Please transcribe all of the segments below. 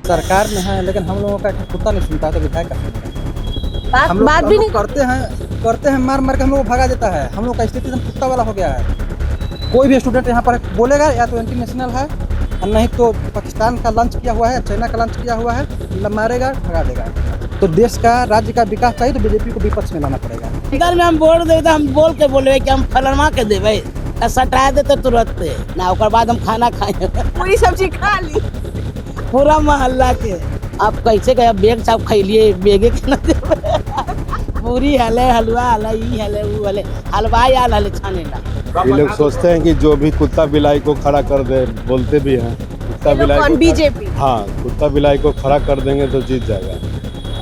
सरकार में है, लेकिन हम लोगों का कुत्ता नहीं सुनता है, तो विधायक का सुनेगा। हम बात भी नहीं करते हैं मार मार के हम लोग को भगा देता है। हम लोग का स्थिति एकदम कुत्ता वाला हो गया है। कोई भी स्टूडेंट यहाँ पर बोलेगा या तो एंटी नेशनल है, और नहीं तो पाकिस्तान का लंच किया हुआ है, चाइना का लंच किया हुआ है, मारेगा, भगा देगा। तो देश का, राज्य का विकास चाहिए तो बीजेपी को विपक्ष में लाना पड़ेगा। इधर में हम वोट दे, हम बोल के बोले कि हम फलनमा के देवे, सटा देते तुरंत ना, ओकर बाद हम खाना खाए पूरी सब्जी खा ली पूरा मोहल्ला के। आप कैसे गए बेग साहब खैलिए, बेगे के ना देवे पूरी हले, हलवा हले, ई हले, ऊ हले, हलवाई आल हले छाने ला। ये लोग सोचते हैं कि जो भी कुत्ता बिलाई को खड़ा कर दे, बोलते भी हैं कुत्ता बिलाई को, बीजेपी, हाँ कुत्ता बिलाई को खड़ा कर देंगे तो जीत जाएगा।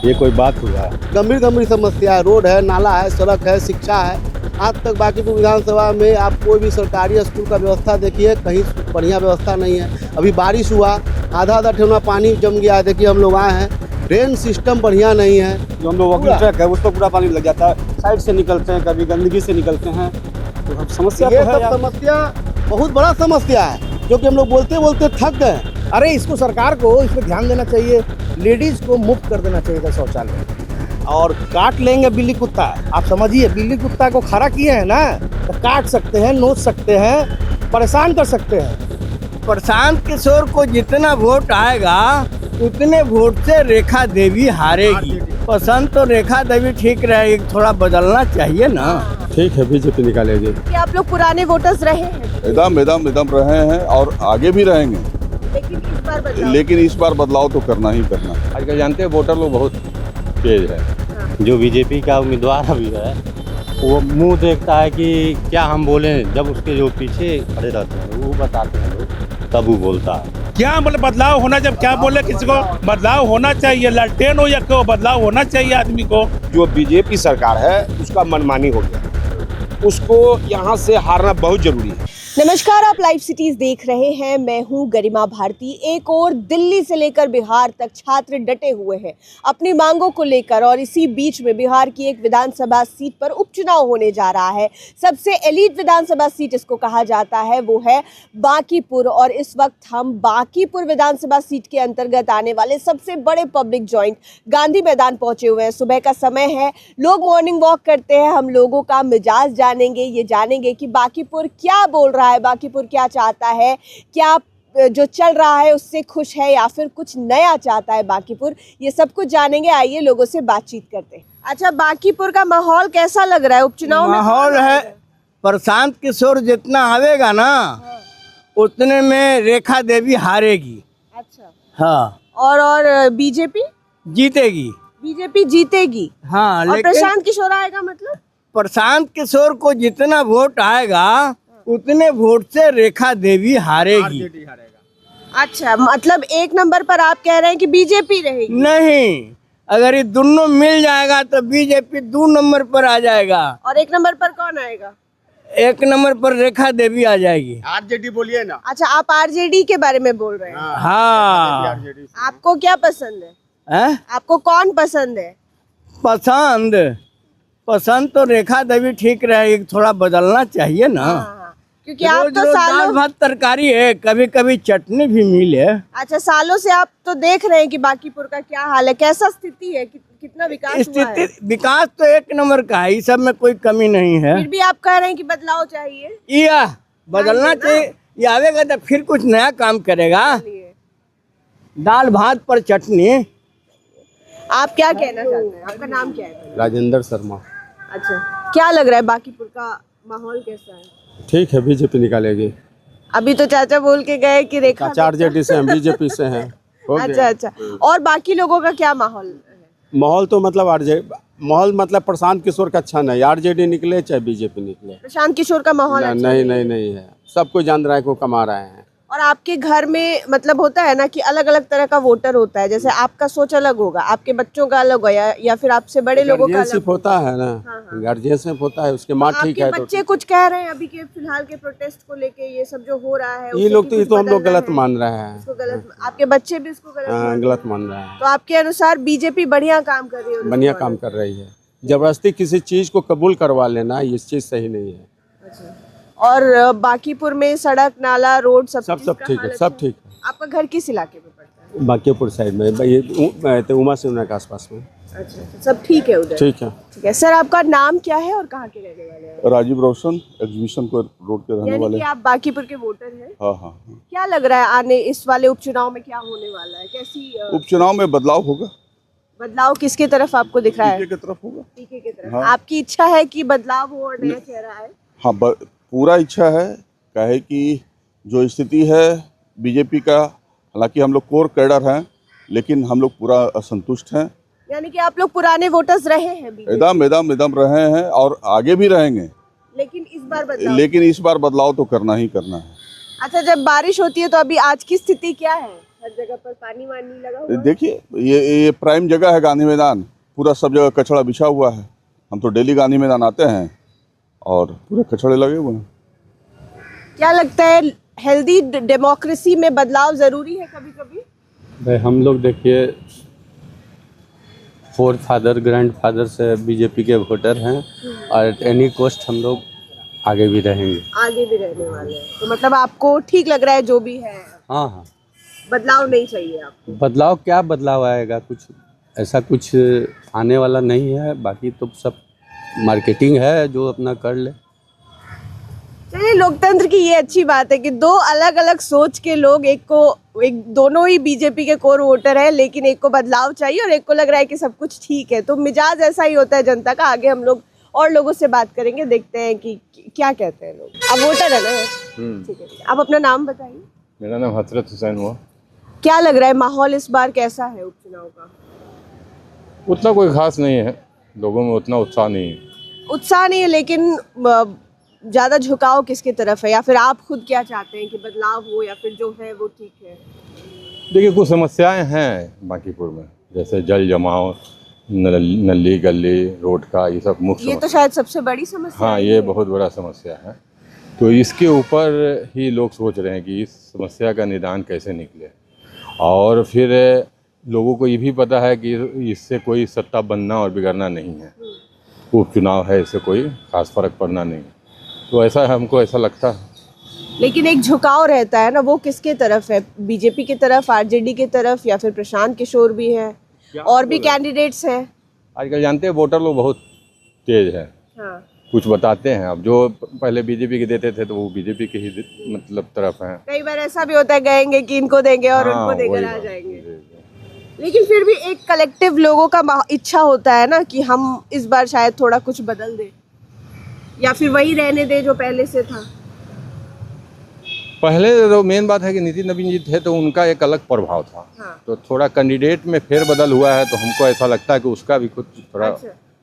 ये कोई बात हुआ? गंभीर गंभीर समस्या है, रोड है, नाला है, सड़क है, शिक्षा है। आज तक बांकीपुर विधानसभा में आप कोई भी सरकारी स्कूल का व्यवस्था देखिए, कहीं बढ़िया व्यवस्था नहीं है। अभी बारिश हुआ, आधा ठेवना पानी जम गया है, देखिए हम लोग आए हैं, ड्रेन सिस्टम बढ़िया नहीं है। जो हम लोग वॉकिंग ट्रैक है उस पर पूरा पानी लग जाता है, साइड से निकलते हैं, कभी गंदगी से निकलते हैं, तो अब समस्या ये तो है सब समस्या बहुत बड़ा समस्या है, जो कि हम लोग बोलते बोलते थक गए। अरे इसको सरकार को इस पर ध्यान देना चाहिए, लेडीज को मुफ्त कर देना चाहिए था शौचालय, और काट लेंगे बिल्ली कुत्ता। आप समझिए, बिल्ली कुत्ता को खड़ा किए हैं ना, तो काट सकते हैं, नोच सकते हैं, परेशान कर सकते हैं। प्रशांत किशोर को जितना वोट आएगा उतने वोट से रेखा देवी हारेगी। पसंद तो रेखा देवी ठीक रहेगी, थोड़ा बदलना चाहिए ना। ठीक है, बीजेपी निकालेगी। कि आप लोग पुराने वोटर्स रहे हैं, एकदम रहे हैं और आगे भी रहेंगे, लेकिन इस बार बदलाव तो करना ही करना। आजकल जानते हैं वोटर लोग बहुत तेज है। जो बीजेपी का उम्मीदवार अभी है वो मुंह देखता है कि क्या हम बोले, जब उसके जो पीछे खड़े रहते हैं वो बताते हैं लोग, तब वो बोलता है। क्या मतलब बदलाव होना, जब क्या बोले किसी को बदलाव होना चाहिए, लालटेन हो या क्यों, बदलाव होना चाहिए आदमी को। जो बीजेपी सरकार है उसका मनमानी हो गया, उसको यहाँ से हारना बहुत जरूरी है। नमस्कार, आप लाइव सिटीज देख रहे हैं। मैं हूं गरिमा भारती। एक और दिल्ली से लेकर बिहार तक छात्र डटे हुए हैं अपनी मांगों को लेकर, और इसी बीच में बिहार की एक विधानसभा सीट पर उपचुनाव होने जा रहा है। सबसे एलीट विधानसभा सीट इसको कहा जाता है, वो है बांकीपुर। और इस वक्त हम बांकीपुर विधानसभा सीट के अंतर्गत आने वाले सबसे बड़े पब्लिक जॉइंट गांधी मैदान पहुंचे हुए हैं। सुबह का समय है, लोग मॉर्निंग वॉक करते हैं। हम लोगों का मिजाज जानेंगे, ये जानेंगे कि बांकीपुर क्या बोल रहा है, बांकीपुर क्या चाहता है, क्या जो चल रहा है उससे खुश है या फिर कुछ नया चाहता है बांकीपुर, ये सब कुछ जानेंगे। आइए लोगों से बातचीत करते हैं। अच्छा, बांकीपुर का माहौल कैसा लग रहा है उपचुनाव में? माहौल है, प्रशांत किशोर जितना आवेगा ना उतने में रेखा देवी हारेगी। अच्छा, हाँ। और बीजेपी जीतेगी। बीजेपी जीतेगी, हाँ। और प्रशांत किशोर आएगा। मतलब प्रशांत किशोर को जितना वोट आएगा उतने वोट से रेखा देवी हारेगी। अच्छा, मतलब एक नंबर पर आप कह रहे हैं कि बीजेपी रहेगी? नहीं, अगर ये दोनों मिल जाएगा तो बीजेपी 2 नंबर पर आ जाएगा। और 1 नंबर पर कौन आएगा? 1 नंबर पर रेखा देवी आ जाएगी। आरजेडी बोलिए ना। अच्छा, आप आरजेडी के बारे में बोल रहे हैं? हाँ। आपको क्या पसंद है? आपको कौन पसंद है? पसंद तो रेखा देवी ठीक रहेगी, थोड़ा बदलना चाहिए ना। क्योंकि आप तो दाल भात तरकारी है, कभी कभी चटनी भी मिले। अच्छा, सालों से आप तो देख रहे हैं कि बांकीपुर का क्या हाल है, कैसा स्थिति है, कितना विकास हुआ है? विकास तो 1 नंबर का है, इस सब में कोई कमी नहीं है। फिर भी आप कह रहे हैं कि बदलाव चाहिए? या बदलना चाहिए, ये आवेगा तो फिर कुछ नया काम करेगा। दाल भात पर चटनी। आप क्या कहना चाहते हैं? आपका नाम क्या है? राजेंद्र शर्मा। अच्छा, क्या लग रहा है बांकीपुर का माहौल कैसा है? ठीक है, बीजेपी निकालेगी। अभी तो चाचा बोल के गए कि रेखा आरजेडी से हैं, बीजेपी से हैं। अच्छा, और बाकी लोगों का क्या माहौल है? माहौल तो मतलब माहौल मतलब प्रशांत किशोर का अच्छा नहीं, आरजेडी निकले चाहे बीजेपी निकले। प्रशांत किशोर का माहौल अच्छा नहीं है, सबको जान रहा है को कमा रहे हैं। और आपके घर में मतलब होता है ना कि अलग अलग तरह का वोटर होता है, जैसे आपका सोच अलग होगा, आपके बच्चों का अलग होगा, या फिर आपसे बड़े लोगों का अलग होता है ना। गार्जियनशिप होता है, उसके माँ ठीक है। बच्चे कुछ कह रहे हैं अभी के फिलहाल के प्रोटेस्ट को लेके, ये सब जो हो रहा है, ये लोग तो हम लोग गलत मान रहे हैं। आपके बच्चे भी इसको गलत मान रहे हैं। तो आपके अनुसार बीजेपी बढ़िया काम कर रही है? बढ़िया काम कर रही है। जबरदस्ती किसी चीज को कबूल करवा लेना, ये चीज सही नहीं है। अच्छा, और बांकीपुर में सड़क, नाला, रोड सब ठीक है, सब ठीक है। आपका घर किस इलाके में पड़ता है? बांकीपुर साइड में ये तो उमा सिंह के आसपास में। अच्छा, सब ठीक है उधर? ठीक है। ठीक है सर, आपका नाम क्या है और कहाँ के रहने वाले हैं? राजीव रोशन, एग्जीबिशन को रोड के रहने यानी वाले। कि आप बांकीपुर के वोटर हैं? हाँ हाँ। क्या लग रहा है आने इस वाले उपचुनाव में क्या होने वाला है? कैसी उपचुनाव में बदलाव होगा। बदलाव किसके तरफ आपको दिख रहा है? पीके की तरफ होगा। पीके की तरफ। हाँ। आपकी इच्छा है कि बदलाव हो और नया चेहरा आए? हाँ, पूरा इच्छा है। कहे कि जो स्थिति है बीजेपी का, हालांकि हम लोग कोर कैडर हैं, लेकिन हम लोग पूरा असंतुष्ट हैं। यानी कि आप लोग पुराने वोटर्स रहे हैं बीजेपी? एकदम रहे हैं और आगे भी रहेंगे। लेकिन इस बार बदलाव तो करना ही करना है। अच्छा, जब बारिश होती है तो अभी आज की स्थिति क्या है? हर जगह पर पानी वानी लगा हुआ है? देखिए, ये प्राइम जगह है गांधी मैदान, पूरा सब जगह कचरा बिछा हुआ है। हम तो डेली गांधी मैदान आते हैं और पूरे कचड़े लगे हुए हैं। क्या लगता है हेल्दी डेमोक्रेसी में बदलाव जरूरी है कभी कभी? भाई हम लोग देखिए फोर्थ फादर ग्रैंड फादर से बीजेपी के वोटर हैं और एट एनी कॉस्ट हम लोग आगे भी रहेंगे। आगे भी रहने वाले हैं, तो मतलब आपको ठीक लग रहा है जो भी है? हाँ हाँ। बदलाव नहीं चाहिए आपको? बदलाव क्या बदलाव आएगा, कुछ ऐसा कुछ आने वाला नहीं है। बाकी तो सब मार्केटिंग है जो अपना कर ले। चलिए, लोकतंत्र की ये अच्छी बात है कि दो अलग अलग सोच के लोग दोनों ही बीजेपी के कोर वोटर हैं, लेकिन एक को बदलाव चाहिए और एक को लग रहा है कि सब कुछ ठीक है। तो मिजाज ऐसा ही होता है जनता का। आगे हम लोग और लोगों से बात करेंगे, देखते हैं कि क्या कहते हैं लोग। आप वोटर है ना? ठीक है, आप अपना नाम बताइए। मेरा नाम हजरत हुसैन हुआ। क्या लग रहा है माहौल इस बार कैसा है उपचुनाव का? उतना कोई खास नहीं है, लोगों में उतना उत्साह नहीं है। लेकिन ज्यादा झुकाव किसकी तरफ है, या फिर आप खुद क्या चाहते हैं कि बदलाव हो या फिर जो है वो ठीक है? देखिए, कुछ समस्याएं हैं बांकीपुर में, जैसे जल जमाव, नली गली, रोड का, ये सब मुख्य ये तो शायद सबसे बड़ी समस्या हाँ, ये बहुत बड़ा समस्या है। तो इसके ऊपर ही लोग सोच रहे हैं कि इस समस्या का निदान कैसे निकले। और फिर लोगों को ये भी पता है कि इससे कोई सत्ता बनना और बिगड़ना नहीं है। उपचुनाव है, इससे कोई खास फर्क पड़ना नहीं। तो ऐसा हमको ऐसा लगता है। लेकिन एक झुकाव रहता है ना, वो किसके तरफ है? बीजेपी की तरफ, आरजेडी की तरफ, या फिर प्रशांत किशोर भी है और भी कैंडिडेट्स हैं? आजकल जानते हैं वोटर लोग बहुत तेज है। हाँ। कुछ बताते हैं। अब जो पहले बीजेपी के देते थे तो वो बीजेपी के ही मतलब तरफ हैं। कई बार ऐसा भी होता है, कहेंगे कि इनको देंगे और उनको देकर आ जाएंगे। लेकिन फिर भी एक कलेक्टिव लोगों का इच्छा होता है ना कि हम इस बार शायद थोड़ा कुछ बदल दें, या फिर वही रहने दे जो पहले से था। पहले तो मेन बात है कि नितिन नवीन जी थे तो उनका एक अलग प्रभाव था। हाँ। तो थोड़ा कैंडिडेट में फेरबदल हुआ है तो हमको ऐसा लगता है कि उसका भी कुछ थोड़ा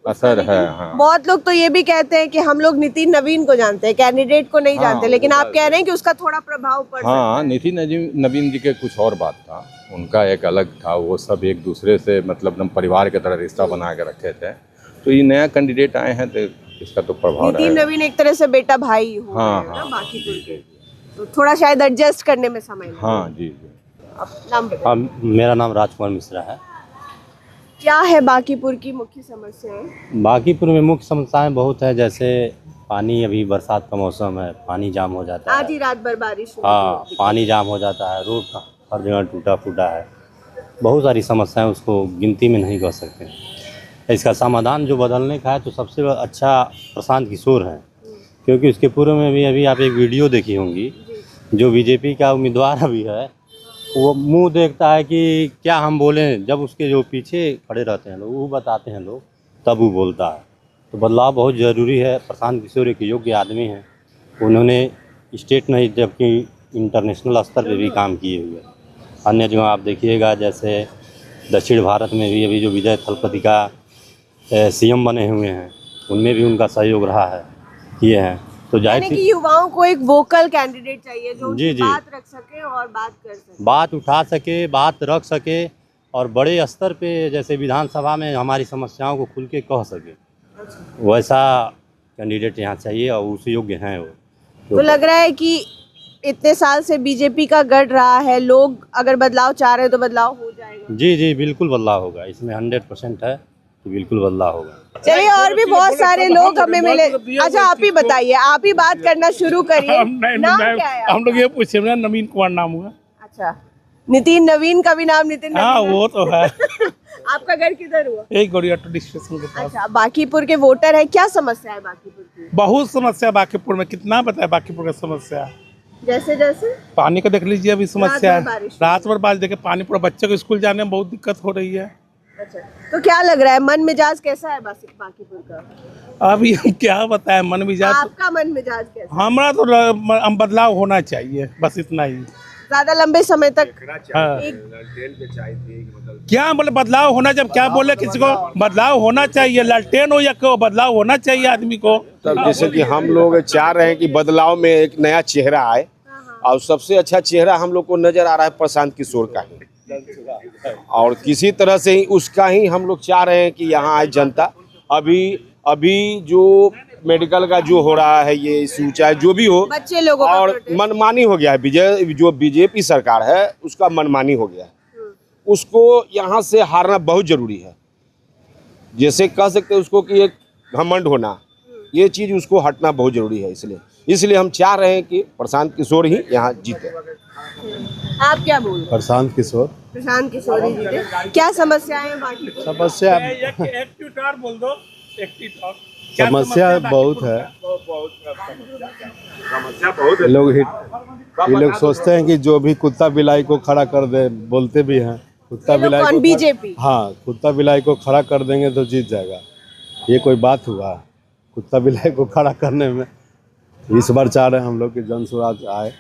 असर है। हाँ। बहुत लोग तो ये भी कहते हैं कि हम लोग नितिन नवीन को जानते हैं, कैंडिडेट को नहीं जानते, लेकिन आप कह रहे हैं कि उसका थोड़ा प्रभाव पड़ सकता है। हाँ, नितिन नवीन जी के कुछ और बात था, उनका एक अलग था। वो सब एक दूसरे से मतलब परिवार की तरह रिश्ता बना के रखे थे। तो ये नया कैंडिडेट आए हैं तो इसका तो प्रभाव नितिन नवीन एक तरह से बेटा भाई हो हाँ, बाकी तो थोड़ा शायद एडजस्ट करने में समय लगेगा। हाँ जी। नाम मेरा नाम राजकुमार मिश्रा है। क्या है बांकीपुर की मुख्य समस्याएं? बांकीपुर में मुख्य समस्याएं बहुत है, जैसे पानी, अभी बरसात का मौसम है, पानी जाम हो जाता है। आज ही रात भर बारिश हुई। हाँ, पानी जाम हो जाता है, रोड हर जगह टूटा फूटा है। बहुत सारी समस्याएं, उसको गिनती में नहीं कर सकते। इसका समाधान जो बदलने का है तो सबसे अच्छा प्रशांत किशोर हैं, क्योंकि उसके पूर्व में भी अभी आप एक वीडियो देखी होंगी, जो बीजेपी का उम्मीदवार अभी है, वो मुंह देखता है कि क्या हम बोलें, जब उसके जो पीछे खड़े रहते हैं लोग, वो बताते हैं लोग, तब वो बोलता है। तो बदलाव बहुत ज़रूरी है। प्रशांत किशोर एक योग्य आदमी हैं, उन्होंने स्टेट नहीं जबकि इंटरनेशनल स्तर पर भी काम किए हुए। अन्य जगह आप देखिएगा, जैसे दक्षिण भारत में भी अभी जो विजय थलपति का सीएम बने हुए हैं, उनमें भी उनका सहयोग रहा है, किए हैं। तो जाहिर कि युवाओं को एक वोकल कैंडिडेट चाहिए जो जी बात रख सके और बात कर सके, बात उठा सके, बात रख सके, और बड़े स्तर पे जैसे विधानसभा में हमारी समस्याओं को खुल के कह सके। वैसा कैंडिडेट यहाँ चाहिए और उस योग्य हैं वो। तो लग रहा है कि इतने साल से बीजेपी का गढ़ रहा है, लोग अगर बदलाव चाह रहे हैं तो बदलाव हो जाएगा। जी, बिल्कुल बदलाव होगा, इसमें 100% है कि बिल्कुल बदलाव होगा। चलिए, और भी बहुत सारे लोग हमें मिले। अच्छा, आप ही बताइए, आप ही बात करना शुरू करिए। नाम क्या है? हम लोग ये पूछे, नवीन कुमार नाम हुआ। अच्छा, नितिन नवीन का भी नाम नितिन हाँ नवीन वो तो है। आपका घर किधर हुआ? यही गौरिया स्टेशन के पास। अच्छा, बांकीपुर के वोटर है, क्या समस्या है बांकीपुर की? बहुत समस्या बांकीपुर में, कितना बताए बांकीपुर का समस्या। जैसे जैसे पानी का देख लीजिए, अभी समस्या रात भर है, बारिश। रात भर बारिश, देखे पानी पूरा, बच्चे को स्कूल जाने में बहुत दिक्कत हो रही है। अच्छा, तो क्या लग रहा है, मन मिजाज कैसा है बांकीपुर का? अभी हम क्या बताएं, मन मिजाज। आपका मन मिजाज कैसा? हमारा तो बदलाव होना चाहिए, बस इतना ही। ज्यादा लंबे समय तक हाँ। क्या मतलब बदलाव होना, जब क्या बोले किसी को बदलाव होना चाहिए, लालटेन हो या क्यों, बदलाव होना चाहिए आदमी को। तब जैसे कि हम लोग चाह रहे हैं कि बदलाव में एक नया चेहरा आए, और सबसे अच्छा चेहरा हम लोग को नजर आ रहा है प्रशांत किशोर का ही, और किसी तरह से ही उसका ही हम लोग चाह रहे हैं कि यहाँ आए जनता। अभी जो मेडिकल का जो हो रहा है, ये इशू चाहे जो भी हो, बच्चे लोगों का और मनमानी हो गया है, जो बीजेपी सरकार है उसका मनमानी हो गया है, उसको यहाँ से हारना बहुत जरूरी है। जैसे कह सकते हैं उसको कि एक घमंड होना, ये चीज उसको हटना बहुत जरूरी है। इसलिए हम चाह रहे हैं कि प्रशांत किशोर ही यहाँ जीते। आप क्या बोल रहे हैं? प्रशांत किशोर ही जीते। क्या समस्याएं हैं बांकीपुर? समस्या बोल दो, समस्या बहुत है। ये लोग सोचते हैं कि जो भी कुत्ता बिलाई को खड़ा कर दे, बोलते भी हैं कुत्ता बिलाई को, बीजेपी, हाँ, कुत्ता बिलाई को खड़ा कर देंगे तो जीत जाएगा। ये कोई बात हुआ? कुत्ता बिलाई को खड़ा करने में इस बार चाह रहे हैं हम लोग कि जन स्वराज आए,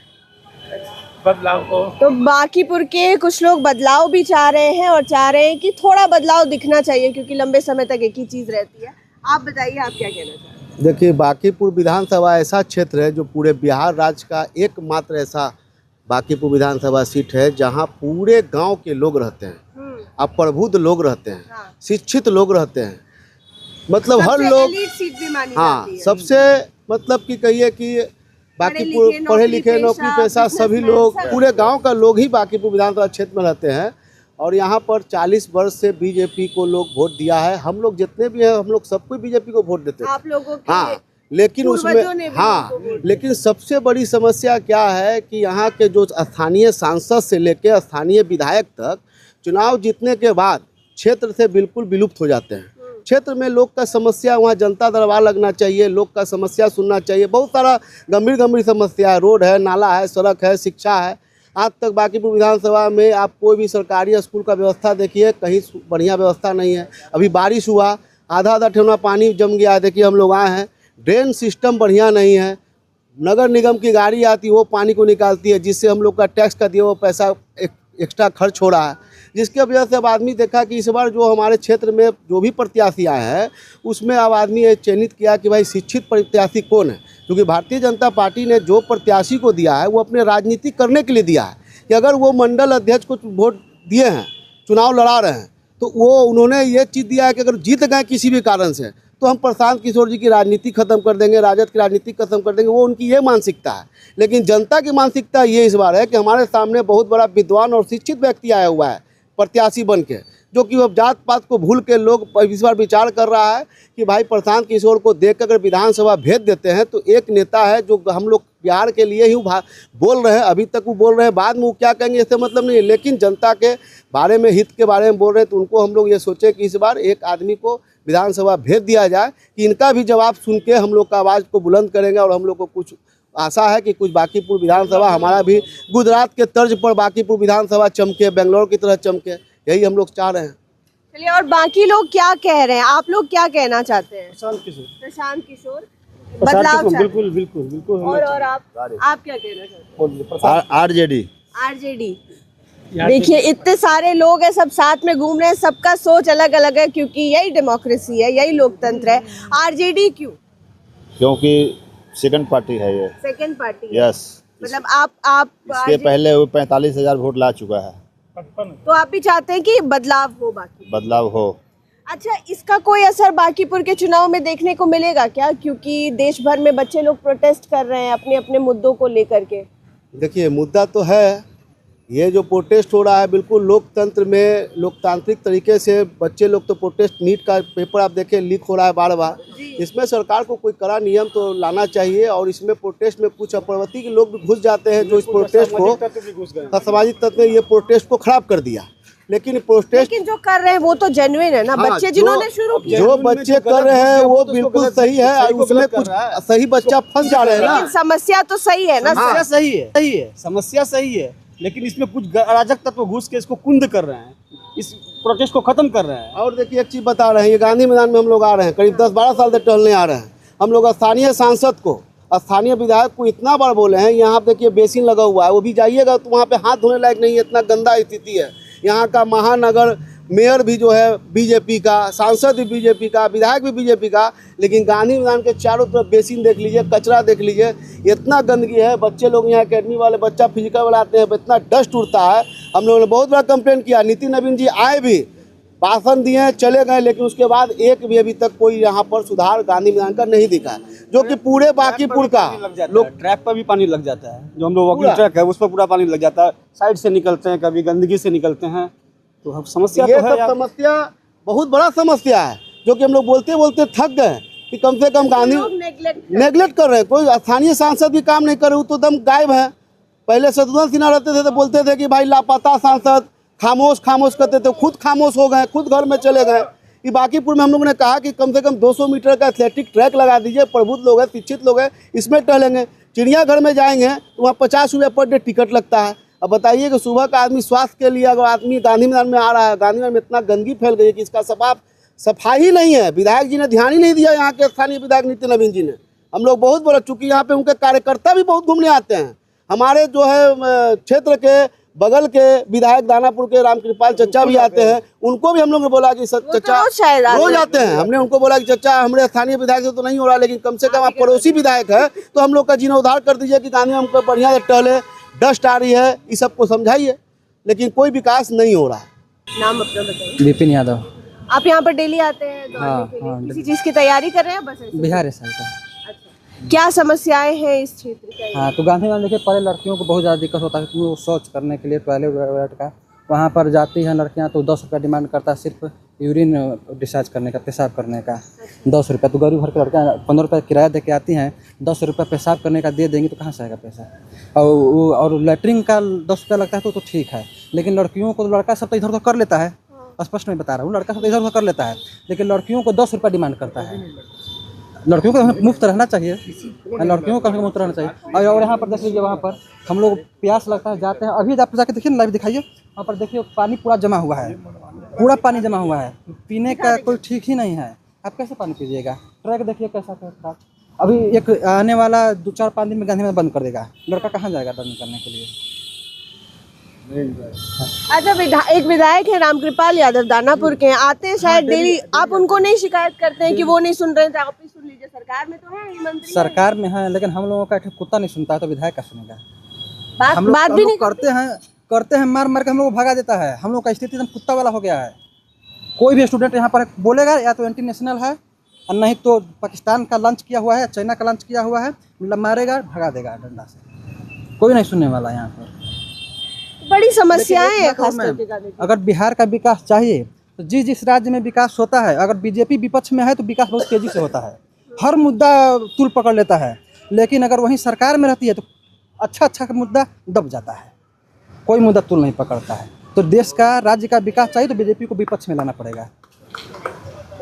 बदलाव को। तो बांकीपुर के कुछ लोग बदलाव भी चाह रहे हैं और चाह रहे हैं कि थोड़ा बदलाव दिखना चाहिए, क्योंकि लंबे समय तक एक ही चीज रहती है। आप बताइए, आप क्या कहना चाहते हैं? देखिए, बांकीपुर विधानसभा ऐसा क्षेत्र है जो पूरे बिहार राज्य का एकमात्र ऐसा बांकीपुर विधानसभा सीट है जहां पूरे गांव के लोग रहते हैं, अप्रबुद्ध लोग रहते हैं, शिक्षित लोग रहते हैं, मतलब हर लोग, सीट भी मानी हाँ, जाती है। सबसे मतलब कि कहिए कि बांकीपुर पढ़े लिखे नौकरी पेशा सभी लोग, पूरे गांव का लोग ही बांकीपुर विधानसभा क्षेत्र में रहते हैं। और यहाँ पर 40 वर्ष से बीजेपी को लोग वोट दिया है। हम लोग जितने भी हैं, हम लोग सबको बीजेपी को वोट देते हैं। आप लोगों के हाँ, लेकिन उसमें, हाँ, लेकिन सबसे बड़ी समस्या क्या है कि यहाँ के जो स्थानीय सांसद से लेकर स्थानीय विधायक तक चुनाव जीतने के बाद क्षेत्र से बिल्कुल विलुप्त हो जाते हैं। क्षेत्र में लोग का समस्या, वहाँ जनता दरबार लगना चाहिए, लोग का समस्या सुनना चाहिए। बहुत सारा गंभीर समस्या है, रोड है, नाला है, सड़क है, शिक्षा है। आज तक बांकीपुर विधानसभा में आप कोई भी सरकारी स्कूल का व्यवस्था देखिए, कहीं बढ़िया व्यवस्था नहीं है। अभी बारिश हुआ, आधा ठेवना पानी जम गया, देखिए हम लोग आए हैं, ड्रेन सिस्टम बढ़िया नहीं है। नगर निगम की गाड़ी आती है, वो पानी को निकालती है, जिससे हम लोग का टैक्स का दिया वो पैसा एक्स्ट्रा खर्च हो रहा है, जिसके वजह से अब आदमी देखा कि इस बार जो हमारे क्षेत्र में जो भी प्रत्याशी आए हैं उसमें अब आदमी ये चयनित किया कि भाई शिक्षित प्रत्याशी कौन है, क्योंकि भारतीय जनता पार्टी ने जो प्रत्याशी को दिया है वो अपने राजनीति करने के लिए दिया है कि अगर वो मंडल अध्यक्ष को वोट दिए हैं, चुनाव लड़ा रहे हैं, तो वो उन्होंने ये चीज़ दिया है कि अगर जीत गए किसी भी कारण से तो हम प्रशांत किशोर जी की राजनीति खत्म कर देंगे, राजद की राजनीति खत्म कर देंगे। वो उनकी ये मानसिकता है। लेकिन जनता की मानसिकता ये इस बार है कि हमारे सामने बहुत बड़ा विद्वान और शिक्षित व्यक्ति आया हुआ है प्रत्याशी बन के, जो कि अब जात पात को भूल के लोग इस बार विचार कर रहा है कि भाई प्रशांत किशोर को देख कर अगर विधानसभा भेज देते हैं तो एक नेता है जो हम लोग बिहार के लिए ही बोल रहे हैं, अभी तक वो बोल रहे हैं, बाद में वो क्या कहेंगे इससे मतलब नहीं है, लेकिन जनता के बारे में, हित के बारे में बोल रहे हैं। तो उनको हम लोग ये सोचे कि इस बार एक आदमी को विधानसभा भेज दिया जाए कि इनका भी जवाब सुन के हम लोग का आवाज़ को बुलंद करेंगे। और हम लोग को कुछ आशा है कि कुछ बांकीपुर विधानसभा हमारा भी गुजरात के तर्ज पर बांकीपुर विधानसभा चमके, बेंगलोर की तरह चमके, यही हम लोग चाह रहे हैं। चलिए, और बाकी लोग क्या कह रहे हैं, आप लोग क्या कहना चाहते हैं? प्रशांत किशोर बदलाव, बिल्कुल बिल्कुल बिल्कुल। और आप क्या कहना चाहते हैं? आरजेडी। देखिए, इतने सारे लोग हैं, सब साथ में घूम रहे हैं, सबका सोच अलग अलग है, क्योंकि यही डेमोक्रेसी है, यही लोकतंत्र है। आरजेडी क्यों? क्योंकि सेकंड पार्टी है ये। Second party? यस। मतलब आप इसके पहले वो 45,000 वोट ला चुका है, तो आप भी चाहते हैं कि बदलाव हो, बदलाव हो। अच्छा, इसका कोई असर बांकीपुर के चुनाव में देखने को मिलेगा क्या? क्योंकि देश भर में बच्चे लोग प्रोटेस्ट कर रहे हैं अपने अपने मुद्दों को लेकर के। देखिए, मुद्दा तो है, ये जो प्रोटेस्ट हो रहा है बिल्कुल लोकतंत्र में लोकतांत्रिक तरीके से बच्चे लोग तो प्रोटेस्ट नीट का पेपर आप देखें लीक हो रहा है बार बार। इसमें सरकार को कोई कड़ा नियम तो लाना चाहिए और इसमें प्रोटेस्ट में कुछ अपप्रवृत्ति के लोग भी घुस जाते हैं जो इस प्रोटेस्ट को असामाजिक तत्व ने ये प्रोटेस्ट को खराब कर दिया। लेकिन प्रोटेस्ट जो कर रहे हैं वो तो जेन्युइन है ना। बच्चे जिन्होंने शुरू किया जो बच्चे कर रहे हैं वो बिल्कुल सही है और उसमें कुछ सही बच्चा फंस जा रहे हैं ना। समस्या तो सही है ना। समस्या सही है समस्या सही है, लेकिन इसमें कुछ अराजक तत्व घुस के इसको कुंद कर रहे हैं, इस प्रोटेस्ट को खत्म कर रहे हैं। और देखिए एक चीज बता रहे हैं, ये गांधी मैदान में हम लोग आ रहे हैं, करीब 10-12 साल से टहलने आ रहे हैं। हम लोग स्थानीय सांसद को स्थानीय विधायक को इतना बार बोले हैं, यहाँ देखिए बेसिन लगा हुआ है, वो भी जाइएगा तो वहाँ पे हाथ धोने लायक नहीं है, इतना गंदा स्थिति है। यहाँ का महानगर मेयर भी जो है बीजेपी का, सांसद भी बीजेपी का, विधायक भी बीजेपी का, लेकिन गांधी मैदान के चारों तरफ बेसिन देख लीजिए, कचरा देख लीजिए, इतना गंदगी है। बच्चे लोग यहाँ अकेडमी वाले बच्चा फिजिकल वाला आते हैं, इतना डस्ट उड़ता है। हम लोगों ने बहुत बड़ा कंप्लेंट किया, नितिन नवीन जी आए भी, भाषण दिए, चले गए, लेकिन उसके बाद एक भी अभी तक कोई यहाँ पर सुधार गांधी मैदान का नहीं दिखा, जो कि पूरे बाकीपुर का लोग ट्रैक पर भी पानी लग जाता है, जो हम लोग वॉकिंग ट्रैक है उस पर पूरा पानी लग जाता है, साइड से निकलते हैं, कभी गंदगी से निकलते हैं, तो समस्या ये तो है। समस्या बहुत बड़ा समस्या है, जो कि हम लोग बोलते बोलते थक गए कि कम से कम गांधी नेगलेक्ट कर रहे हैं। कोई स्थानीय सांसद भी काम नहीं कर रहे, वो तो दम गायब है। पहले शत्रुघ्न सिन्हा रहते थे तो बोलते थे कि भाई लापता सांसद, खामोश खामोश करते थे, खुद खामोश हो गए, खुद घर में चले गए। ये बाकीपुर में हम लोगों ने कहा कि कम से कम 200 मीटर का एथलेटिक ट्रैक लगा दीजिए, प्रबुद्ध लोग हैं, शिक्षित लोग हैं, इसमें टहलेंगे। चिड़ियाघर में जाएंगे तो वहाँ 50 रुपये पर डे टिकट लगता है। अब बताइए कि सुबह का आदमी स्वास्थ्य के लिए अगर आदमी गांधी मैदान में आ रहा है, गांधी मैदान में इतना गंदगी फैल गई है कि इसका सफाई ही नहीं है। विधायक जी ने ध्यान ही नहीं दिया, यहाँ के स्थानीय विधायक नितिन नवीन जी ने। हम लोग बहुत बड़ा, चूँकि यहाँ पे उनके कार्यकर्ता भी बहुत घूमने आते हैं। हमारे जो है क्षेत्र के बगल के विधायक दानापुर के रामकृपाल चचा भी आते हैं, उनको भी हम लोग ने बोला कि चचा रोज आते हैं। हमने उनको बोला कि चचा हमारे स्थानीय विधायक से तो नहीं हो रहा, लेकिन कम से कम आप पड़ोसी विधायक है तो हम लोग का जीना उद्धार कर दीजिए कि गांधी हमको बढ़िया से टहले, डस्ट आ रही है, इस सबको समझाइए, लेकिन कोई विकास नहीं हो रहा है। नाम अपना बताइए। विपिन यादव। आप यहाँ पर डेली आते हैं दौड़ने के लिए? हाँ, किसी चीज की तैयारी कर रहे हैं? बस ऐसे? बिहार है का। क्या समस्याएं हैं इस क्षेत्र की? हाँ, तो गांधी मैदान देखिए, पहले लड़कियों को बहुत ज़्यादा दिक्कत होता है, क्योंकि वो शौच करने के लिए टॉयलेट का वहाँ पर जाती हैं लड़कियाँ तो 10 रुपया डिमांड करता है, सिर्फ यूरिन डिस्चार्ज करने का, पेशाब करने का 10 रुपया। तो गरीब घर की लड़कियाँ 15 रुपया किराया दे के आती हैं, 10 रुपया पेशाब करने का दे देंगी तो कहाँ से आएगा पैसा। और लैट्रिन का 10 रुपया लगता है तो ठीक है, लेकिन लड़कियों को, लड़का सब तो इधर उधर कर लेता है, स्पष्ट मैं बता रहा हूँ, लड़का सब तो इधर उधर कर लेता है, लेकिन लड़कियों को 10 रुपया डिमांड करता है। लड़कियों को मुफ्त रहना चाहिए, लड़कियों को मुफ्त रहना चाहिए। और यहाँ पर देख लीजिए, वहाँ पर हम लोग प्यास लगता है, जाते हैं, अभी आप जाके देखिए ना, लाइव दिखाइए, वहाँ पर देखिए पानी पूरा जमा हुआ है, पूरा पानी जमा हुआ है, पीने का कोई ठीक ही नहीं है। आप कैसे पानी पीजिएगा? ट्रैक देखिए कैसा खराब। अभी एक आने वाला 2-4-5 दिन में गांधी मैदान बंद कर देगा, लड़का कहाँ जाएगा रनिंग करने के लिए? अच्छा, एक विधायक है रामकृपाल यादव, दानापुर के हैं, आते हैं शायद डेली, आप उनको नहीं शिकायत करते हैं कि वो नहीं सुन रहे थे? आप ही सुन लीजिए, सरकार में तो है ये मंत्री, सरकार में है, लेकिन हम लोगों का कुत्ता नहीं सुनता है तो विधायक का सुनेगा? बात भी नहीं करते हैं, मार मार के हम लोग को भगा देता है। हम लोग का स्थिति एकदम कुत्ता वाला हो गया है। कोई भी स्टूडेंट यहाँ पर बोलेगा या तो एंटी नेशनल है, और नहीं तो पाकिस्तान का लंच किया हुआ है, चाइना का लंच किया हुआ है, मारेगा, भगा देगा डंडा से। कोई नहीं सुनने वाला यहाँ पर। बड़ी समस्याएं हैं खास करके। अगर बिहार का विकास चाहिए तो जिस राज्य में विकास होता है, अगर बीजेपी विपक्ष में है तो विकास बहुत तेजी से होता है, हर मुद्दा तूल पकड़ लेता है, लेकिन अगर वहीं सरकार में रहती है तो अच्छा मुद्दा दब जाता है, कोई मुद्दा तूल नहीं पकड़ता है। तो देश का, राज्य का विकास चाहिए तो बीजेपी को विपक्ष में लाना पड़ेगा।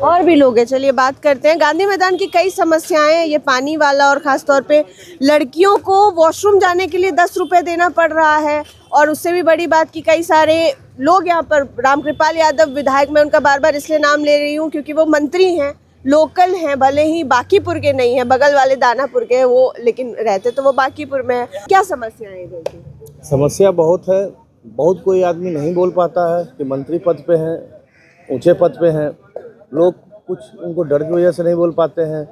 और भी लोग हैं, चलिए बात करते हैं। गांधी मैदान की कई समस्याएं हैं, ये पानी वाला, और खासतौर पे लड़कियों को वॉशरूम जाने के लिए 10 रुपये देना पड़ रहा है। और उससे भी बड़ी बात कि कई सारे लोग यहाँ पर, रामकृपाल यादव विधायक, मैं उनका बार बार इसलिए नाम ले रही हूँ क्योंकि वो मंत्री हैं, लोकल हैं, भले ही बाकीपुर के नहीं हैं, बगल वाले दानापुर के वो, लेकिन रहते तो वो बाकीपुर में है। क्या समस्याएं हैं? समस्या बहुत है, बहुत कोई आदमी नहीं बोल पाता है कि मंत्री पद पे हैं, ऊंचे पद पे हैं, लोग कुछ उनको डर की वजह से नहीं बोल पाते हैं।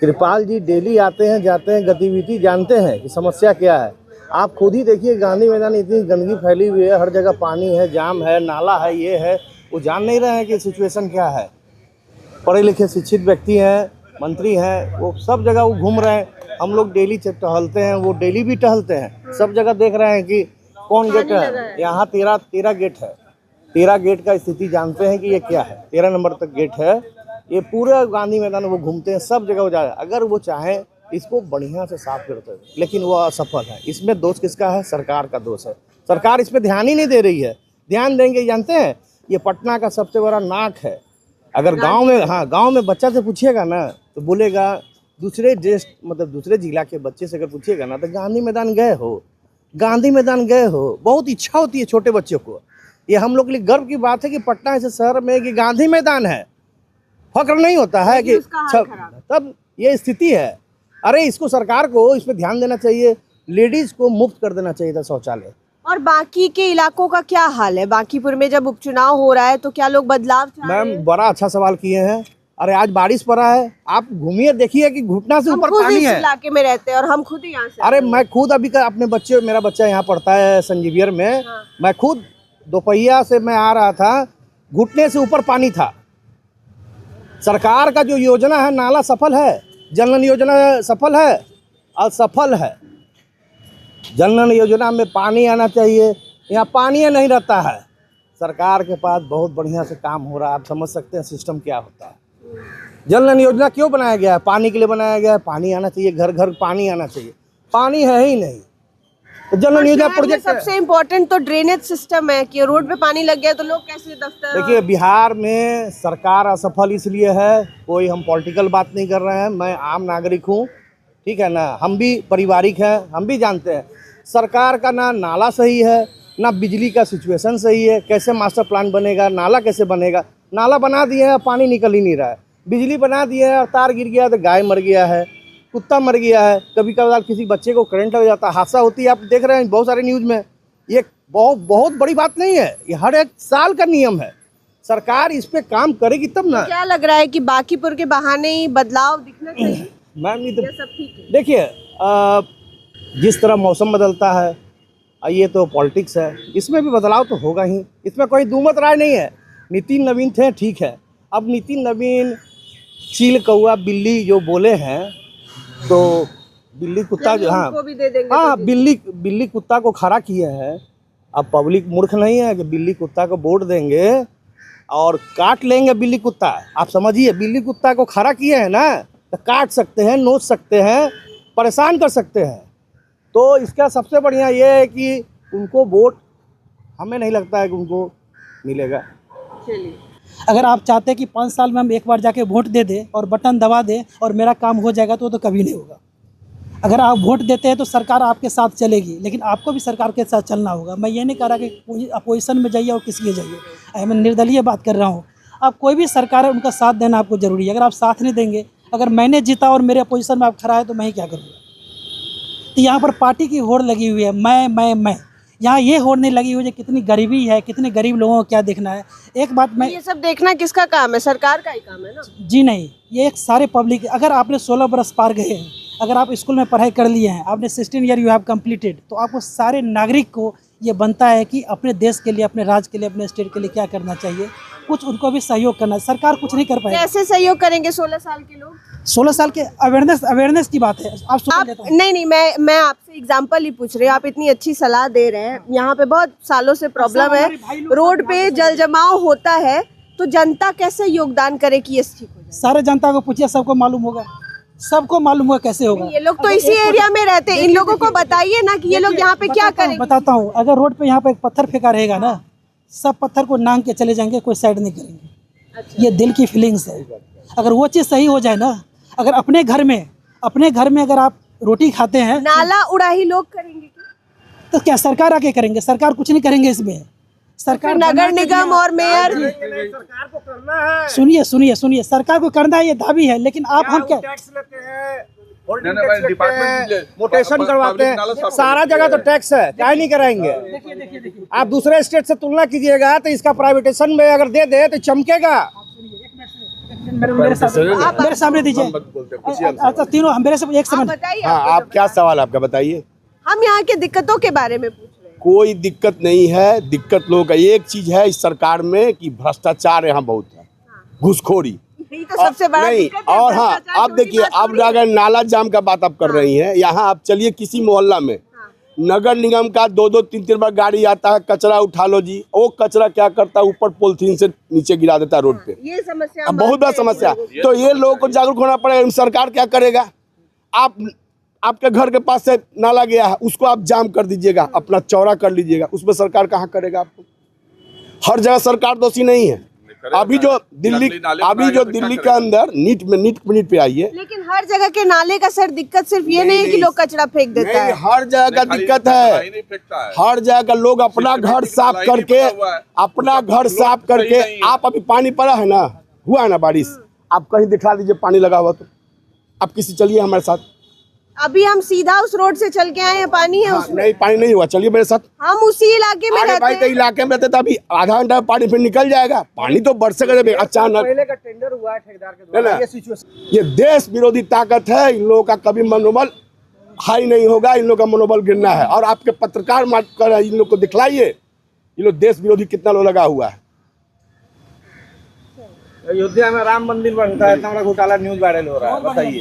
कृपाल जी डेली आते हैं, जाते हैं, गतिविधि जानते हैं कि समस्या क्या है। आप खुद ही देखिए, गांधी मैदान इतनी गंदगी फैली हुई है, हर जगह पानी है, जाम है, नाला है, ये है, वो जान नहीं रहे हैं कि सिचुएशन क्या है। पढ़े लिखे शिक्षित व्यक्ति हैं, मंत्री हैं, वो सब जगह वो घूम रहे हैं। हम लोग डेली टहलते हैं, वो डेली भी टहलते हैं, सब जगह देख रहे हैं कि कौन गेट है? यहाँ 13 गेट है। 13 गेट का स्थिति जानते हैं कि ये क्या है। 13 नंबर तक गेट है। ये पूरे गांधी मैदान वो घूमते हैं, सब जगह वो जाए। अगर वो चाहे इसको बढ़िया से साफ करते हैं, लेकिन वो असफल है। इसमें दोष किसका है? सरकार का दोष है। सरकार इस पर ध्यान ही नहीं दे रही है। ध्यान देंगे, जानते हैं ये पटना का सबसे बड़ा नाक है। अगर गांव में, हाँ, गांव में बच्चा से पूछिएगा ना तो बोलेगा, दूसरे देश मतलब दूसरे जिला के बच्चे से अगर पूछिएगा ना तो गांधी मैदान गए हो, गांधी मैदान गए हो। बहुत इच्छा होती है छोटे बच्चों को। ये हम लोग के लिए गर्व की बात है कि पटना ऐसे शहर में कि गांधी मैदान है। फक्र नहीं होता है कि तब ये स्थिति है। अरे इसको सरकार को इस पर ध्यान देना चाहिए। लेडीज को मुफ्त कर देना चाहिए था शौचालय। और बाकी के इलाकों का क्या हाल है? बांकीपुर में जब उपचुनाव हो रहा है तो क्या लोग बदलाव चाह रहे हैं? मैम बड़ा अच्छा सवाल किए हैं। अरे आज बारिश पड़ा है, आप घूमिए देखिए कि घुटना से ऊपर पानी है। इस इलाके में रहते हैं और हम खुद ही यहाँ से। अरे मैं खुद अभी का अपने बच्चे, मेरा बच्चा यहाँ पढ़ता है संजीवियर में। हाँ। मैं खुद दोपहिया से मैं आ रहा था, घुटने से ऊपर पानी था। सरकार का जो योजना है नाला सफल है, जनधन योजना सफल है, असफल है। जनधन योजना में पानी आना चाहिए, यहाँ पानी नहीं रहता है। सरकार के पास बहुत बढ़िया से काम हो रहा है। आप समझ सकते हैं सिस्टम क्या होता है। जनधन योजना क्यों बनाया गया है? पानी के लिए बनाया गया है। पानी आना चाहिए, घर घर पानी आना चाहिए। पानी है ही नहीं तो जनधन योजना प्रोजेक्ट। सबसे इम्पोर्टेंट तो ड्रेनेज सिस्टम है कि रोड पे पानी लग गया तो लोग कैसे दफ्तर। देखिए बिहार में सरकार असफल इसलिए है, कोई हम पॉलिटिकल बात नहीं कर रहे हैं। मैं आम नागरिक हूँ, ठीक है ना, हम भी पारिवारिक हैं, हम भी जानते हैं सरकार का ना नाला सही है, ना बिजली का सिचुएशन सही है। कैसे मास्टर प्लान बनेगा, नाला कैसे बनेगा? नाला बना दिए हैं, पानी निकल ही नहीं रहा है। बिजली बना दिए हैं और तार गिर गया तो गाय मर गया है, कुत्ता मर गया है। कभी कभार किसी बच्चे को करंट हो जाता है, हादसा होती है। आप देख रहे हैं बहुत सारे न्यूज़ में। ये बहुत बड़ी बात नहीं है, ये हर एक साल का नियम है। सरकार इस पे काम करेगी तब ना। क्या लग रहा है कि बांकीपुर के बहाने ही बदलाव दिखना चाहिए? मैम ये तो सब ठीक है। देखिए जिस तरह मौसम बदलता है, ये तो पॉलिटिक्स है, इसमें भी बदलाव तो होगा ही। इसमें कोई दूमत राय नहीं है। नितिन नवीन थे, ठीक है। अब नितिन नवीन चील कौआ बिल्ली जो बोले हैं तो बिल्ली कुत्ता जो, हाँ हाँ, बिल्ली कुत्ता को खड़ा किए हैं। अब पब्लिक मूर्ख नहीं है कि बिल्ली कुत्ता को वोट देंगे और काट लेंगे बिल्ली कुत्ता। आप समझिए, बिल्ली कुत्ता को खड़ा किए हैं ना तो काट सकते हैं, नोच सकते हैं, परेशान कर सकते हैं। तो इसका सबसे बढ़िया ये है कि उनको वोट, हमें नहीं लगता है कि उनको मिलेगा। अगर आप चाहते हैं कि 5 साल में हम एक बार जाके वोट दे दें और बटन दबा दें और मेरा काम हो जाएगा तो कभी नहीं होगा। अगर आप वोट देते हैं तो सरकार आपके साथ चलेगी, लेकिन आपको भी सरकार के साथ चलना होगा। मैं ये नहीं कह रहा कि अपोजिशन में जाइए और किसी के जाइए, मैं निर्दलीय बात कर रहा हूँ। आप कोई भी सरकार है, उनका साथ देना आपको ज़रूरी है। अगर आप साथ नहीं देंगे, अगर मैंने जीता और मेरे अपोजिशन में आप खड़ा है तो मैं ही क्या करूँगा? तो यहाँ पर पार्टी की होड़ लगी हुई है, मैं। यहाँ ये होड़ नहीं लगी हुई है कितनी गरीबी है, कितने गरीब लोगों को क्या देखना है। एक बात मैं, ये सब देखना किसका काम है? सरकार का ही काम है ना जी। नहीं, ये एक सारे पब्लिक। अगर आपने 16 बरस पार गए हैं, अगर आप स्कूल में पढ़ाई कर लिए हैं, आपने 16 ईयर यू हैव कंप्लीटेड, तो आपको सारे नागरिक को ये बनता है कि अपने देश के लिए, अपने राज्य के लिए, अपने स्टेट के लिए क्या करना चाहिए। कुछ उनको भी सहयोग करना है। सरकार कुछ नहीं कर पाएगी। कैसे सहयोग करेंगे 16 साल के लोग? 16 साल के अवेयरनेस की बात है। आप नहीं, मैं आपसे एग्जांपल ही पूछ रही हूँ। आप इतनी अच्छी सलाह दे रहे हैं। यहाँ पे बहुत सालों से प्रॉब्लम है, रोड पे जल जमाव होता है, तो जनता कैसे योगदान करे कि ये ठीक हो जाए? सारे जनता को पूछिए, सबको मालूम होगा, सबको मालूम होगा कैसे होगा। ये लोग तो इसी एरिया में रहते हैं, इन लोगों को बताइए ना कि ये लोग यहाँ पे क्या करेंगे। बताता हूँ, अगर रोड पे यहाँ पे एक पत्थर फेंका रहेगा ना, सब पत्थर को नांग के चले जाएंगे, कोई साइड नहीं करेंगे। अच्छा। ये दिल की फीलिंग्स है। अगर वो चीज़ सही हो जाए ना, अगर अपने घर में अगर आप रोटी खाते हैं, नाला उड़ाही लोग करेंगे तो क्या सरकार आके करेंगे? सरकार कुछ नहीं करेंगे इसमें। सरकार, नगर निगम और मेयर, सरकार को करना है। सुनिए, सरकार को करना है, ये दावी है, लेकिन आप हम क्या टैक्स लेते हैं, मोटेशन करवाते हैं, सारा जगह तो टैक्स है, क्या नहीं कराएंगे? आप दूसरे स्टेट से तुलना कीजिएगा तो इसका प्राइवेटेशन में अगर दे दे तो चमकेगा। मेरे सामने दीजिए। अच्छा, तीनों मेरे से एक समझ। हाँ, आप क्या सवाल आपका बताइए। हम यहाँ के दिक्कतों के बारे में पूछ रहे हैं। कोई दिक्कत नहीं है। दिक्कत लोगों का एक चीज है इस सरकार में कि भ्रष्टाचार यहाँ बहुत है, घूसखोरी। तो सबसे बड़ा नहीं, और हाँ आप देखिए, अब अगर नाला जाम का बात आप कर रही हैं, यहाँ आप चलिए किसी मोहल्ला में नगर निगम का 2-2 3-3 बार गाड़ी आता है, कचरा उठा लो जी। वो कचरा क्या करता है, ऊपर पॉलिथीन से नीचे गिरा देता है रोड पे। ये समस्या अब बहुत बड़ा समस्या। तो ये लोगों को जागरूक होना पड़ेगा। सरकार क्या करेगा, आपके घर के पास से नाला गया है, उसको आप जाम कर दीजिएगा, अपना चौड़ा कर लीजिएगा, उसमें सरकार कहाँ करेगा आपको। हर जगह सरकार दोषी नहीं है। अभी जो दिल्ली के अंदर नीट पे आई है, लेकिन हर जगह के नाले का सर दिक्कत सिर्फ ये नहीं है कि लोग कचरा फेंक देता है। हर जगह का दिक्कत है। हर जगह का लोग अपना घर साफ करके आप अभी पानी पड़ा है ना, हुआ है ना बारिश, आप कहीं दिखा दीजिए पानी लगा हुआ तो आप किसी चलिए हमारे साथ। अभी हम सीधा उस रोड से चल के आए हैं, पानी है उसमें। नहीं, पानी नहीं हुआ, चलिए मेरे साथ। हम उसी इलाके में रहते हैं। इलाके में रहते तो अभी आधा घंटा पानी फिर निकल जाएगा। पानी तो बरसेगा जब अचानक। पहले का टेंडर हुआ है ठेकेदार के द्वारा, ये सिचुएशन। ये देश विरोधी ताकत है। इन लोगों का कभी मनोबल हाई नहीं होगा, इन लोगों का मनोबल गिरना है। और आपके पत्रकार कर इन लोग को दिखलाइए, ये लोग देश विरोधी कितना लोग लगा हुआ है। अयोध्या में राम मंदिर बनता है, इतना बड़ा घोटाला न्यूज वायरल हो रहा है, बताइए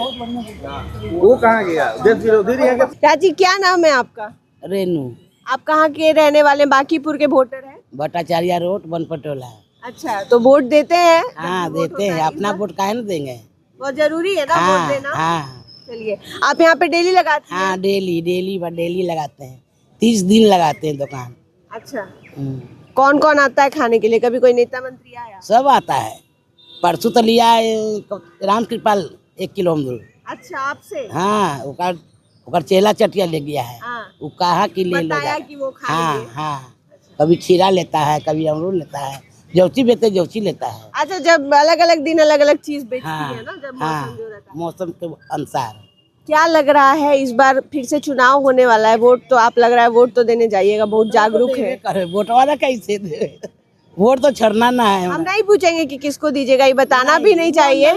वो कहाँ गया? देश विरोधी नहीं है। चाची क्या नाम है आपका? रेनू। आप कहाँ के रहने वाले? बांकीपुर के वोटर हैं? भट्टाचार्य रोड बनपटोला। अच्छा, तो वोट देते हैं? हाँ देते हैं। अपना वोट काहे न देंगे, बहुत जरूरी है ना वोट देना। हाँ। चलिए, आप यहाँ पे डेली लगाते हैं? हाँ डेली लगाते हैं। 30 दिन लगाते हैं दुकान। अच्छा, कौन कौन आता है खाने के लिए? कभी कोई नेता मंत्री आया? सब आता है। परसों तो लिया राम कृपाल 1 किलो अमरूद। अच्छा, आपसे? हाँ, उकर चेला चटिया ले गया है। वो कहा कि ले लो, कि वो खाएंगे। हाँ। कभी खीरा लेता है, कभी अमरूद लेता है, जौची बेचते जौची लेता है। अच्छा, जब अलग अलग दिन अलग अलग चीज बेचती है ना, जब मौसम जो रहता है। मौसम के अनुसार। क्या लग रहा है इस बार फिर से चुनाव होने वाला है, वोट तो आप लग रहा है वोट तो देने जाइएगा, बहुत जागरूक है। वोट वाला कैसे दे? वोट तो छोड़ना ना है। हम नहीं पूछेंगे कि किसको दीजिएगा, ये बताना भी नहीं चाहिए,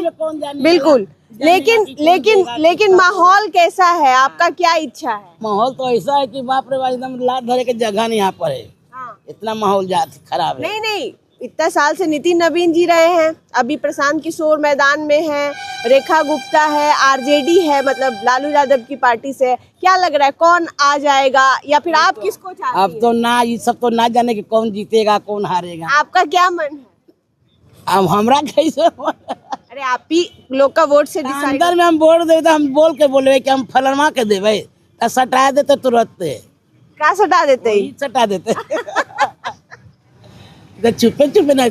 बिल्कुल। लेकिन माहौल कैसा है? आपका क्या इच्छा है? माहौल तो ऐसा है कि बाप रे बाप, एकदम लात धरे के जगह नहीं यहाँ पर है। इतना माहौल खराब है। नहीं, इतना साल से नितिन नवीन जी रहे हैं, अभी प्रशांत किशोर मैदान में है, रेखा गुप्ता है, आरजेडी है, मतलब लालू यादव की पार्टी से। क्या लग रहा है कौन आ जाएगा, या फिर आप किसको चाहते हैं? अब तो ना, ये सब तो ना जाने कि कौन जीतेगा कौन हारेगा। आपका क्या मन है? अब हमरा कैसे? अरे आप ही लोग का वोट से डिसाइड। अंदर में हम वोट देते, हम बोल के बोले कि हम फलनमा के देवे, सटा देते तुरंत। क्या सटा देते? सटा देते। चुपे ना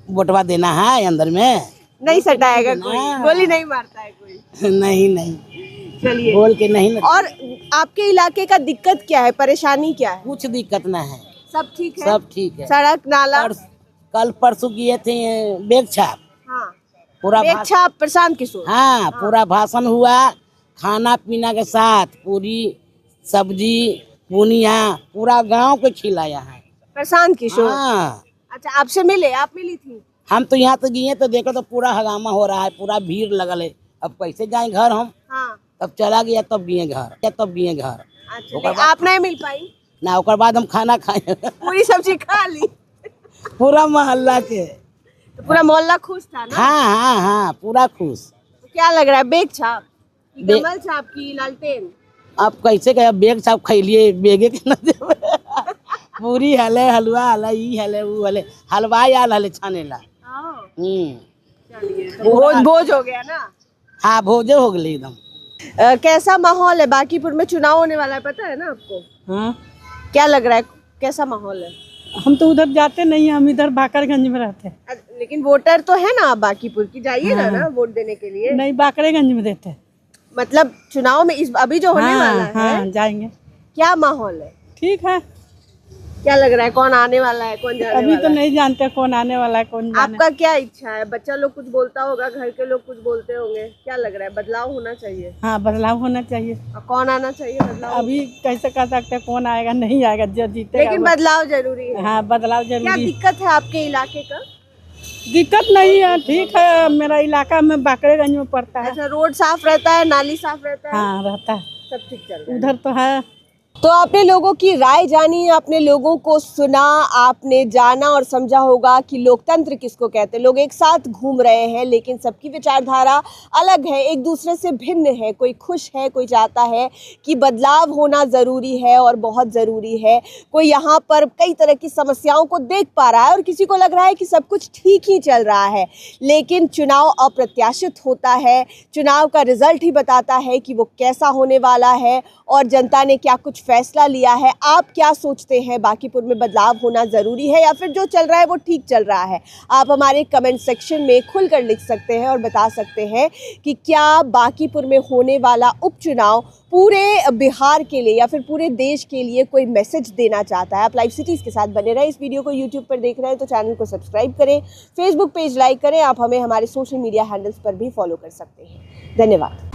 वोटवा देना है, अंदर में नहीं सटाएगा कोई, गोली नहीं मारता है कोई। नहीं चलिए, बोल के नहीं। और आपके इलाके का दिक्कत क्या है, परेशानी क्या है? कुछ दिक्कत ना है, सब ठीक है। सब ठीक है। सड़क नाला कल परसों किए थे बेग छाप। हाँ, पूरा बेग छाप प्रशांत किशोर। हाँ, पूरा भाषण हुआ, खाना पीना के साथ पूरी सब्जी पूनिया पूरा गांव को खिलाया है प्रशांत किशोर। हाँ। अच्छा, आपसे मिले? आप मिली थी? हम तो यहाँ तो गए तो देखो तो पूरा हंगामा हो रहा है, पूरा भीड़ लगल है। अब कैसे जाए घर हम? हाँ। तब चला गया, तब गए घर। अच्छा, आप नहीं मिल पाई ना? उसके बाद हम खाना खाए, पूरी सब्जी खा ली। पूरा मोहल्ला के, तो पूरा मोहल्ला खुश था ना? हाँ, पूरा खुश। तो क्या लग रहा है, बेग छाप की कमल छाप की लालटेन? आप कैसे कहे, बेग छाप खैलिए, बेगे के न देवे। पूरी हले, हलवा हले, ई हले, वो हले, हलवाई आल हले छाने ला। भोज हो गया ना? हाँ, भोजे हो गए एकदम। कैसा माहौल है? बांकीपुर में चुनाव होने वाला है, पता है ना आपको? हाँ। क्या लग रहा है, कैसा माहौल है? हम तो उधर जाते नहीं, हम इधर बाकरगंज में रहते हैं। लेकिन वोटर तो है ना आप बांकीपुर की, जाइएगा ना वोट देने के लिए? नहीं, बाकरगंज में देते हैं। मतलब चुनाव में अभी जो होने वाला है। हाँ, जाएंगे। क्या माहौल है? ठीक है। क्या लग रहा है, कौन आने वाला है, कौन जाने अभी वाला तो है? नहीं जानते कौन आने वाला है, कौन जाने। आपका क्या इच्छा है? बच्चा लोग कुछ बोलता होगा, घर के लोग कुछ बोलते होंगे, क्या लग रहा है, बदलाव होना चाहिए? हाँ, बदलाव होना चाहिए। और कौन आना चाहिए बदलाव? अभी कैसे कह सकते हैं कौन आएगा नहीं आएगा, जो जीतेगा। लेकिन बदलाव जरूरी है। हाँ, बदलाव जरूरी। क्या दिक्कत है आपके इलाके का? दिक्कत नहीं है, ठीक है। मेरा इलाका में बाकरगंज में पड़ता है। अच्छा, रोड साफ रहता है, नाली साफ रहता है? हाँ, रहता है, सब ठीक चल रहा है। उधर तो है। तो आपने लोगों की राय जानी, आपने लोगों को सुना, आपने जाना और समझा होगा कि लोकतंत्र किसको कहते हैं। लोग एक साथ घूम रहे हैं लेकिन सबकी विचारधारा अलग है, एक दूसरे से भिन्न है। कोई खुश है, कोई चाहता है कि बदलाव होना ज़रूरी है और बहुत ज़रूरी है। कोई यहाँ पर कई तरह की समस्याओं को देख पा रहा है और किसी को लग रहा है कि सब कुछ ठीक ही चल रहा है। लेकिन चुनाव अप्रत्याशित होता है, चुनाव का रिजल्ट ही बताता है कि वो कैसा होने वाला है और जनता ने क्या कुछ फैसला लिया है। आप क्या सोचते हैं, बांकीपुर में बदलाव होना ज़रूरी है या फिर जो चल रहा है वो ठीक चल रहा है? आप हमारे कमेंट सेक्शन में खुलकर लिख सकते हैं और बता सकते हैं कि क्या बांकीपुर में होने वाला उपचुनाव पूरे बिहार के लिए या फिर पूरे देश के लिए कोई मैसेज देना चाहता है। आप लाइव सिटीज़ के साथ बने रहें। इस वीडियो को यूट्यूब पर देख रहे हैं तो चैनल को सब्सक्राइब करें, फेसबुक पेज लाइक करें। आप हमें हमारे सोशल मीडिया हैंडल्स पर भी फॉलो कर सकते हैं। धन्यवाद।